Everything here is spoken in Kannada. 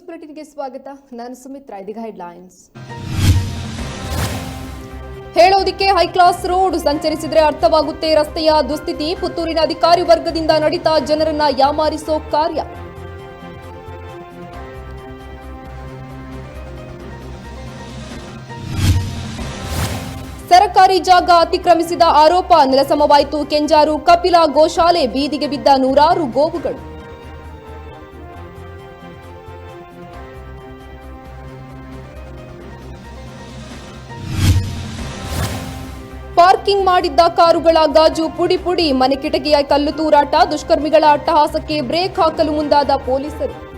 ಬುಲೆಟಿನ್ಗೆ ಸ್ವಾಗತ. ನಾನು ಸುಮಿತ್ರಾ. ಇದೀಗ ಹೆಡ್ಲೈನ್ಸ್. ಹೇಳೋದಿಕ್ಕೆ ಹೈ ಕ್ಲಾಸ್ ರೋಡ್ ಸಂಚರಿಸಿದ್ರೆ ಅರ್ಥವಾಗುತ್ತೆ ರಸ್ತೆಯ ದುಸ್ಥಿತಿ. ಪುತ್ತೂರಿನ ಅಧಿಕಾರಿ ವರ್ಗದಿಂದ ನಡೀತಾ ಜನರನ್ನ ಯಾಮಾರಿಸೋ ಕಾರ್ಯ. ಸರ್ಕಾರಿ ಜಾಗ ಅತಿಕ್ರಮಿಸಿದ ಆರೋಪ ನೆಲಸಮವಾಯಿತು. ಕೆಂಜಾರು ಕಪಿಲ ಗೋಶಾಲೆ ಬೀದಿಗೆ ಬಿದ್ದ ನೂರಾರು ಗೋವುಗಳು. ಪಾರ್ಕಿಂಗ್ ಮಾಡಿದ್ದ ಕಾರುಗಳ ಗಾಜು ಪುಡಿ ಪುಡಿ. ಮನೆ ಕಿಟಕಿಯ ಕಲ್ಲು ತೂರಾಟ. ದುಷ್ಕರ್ಮಿಗಳ ಅಟ್ಟಹಾಸಕ್ಕೆ ಬ್ರೇಕ್ ಹಾಕಲು ಮುಂದಾದ ಪೊಲೀಸರು.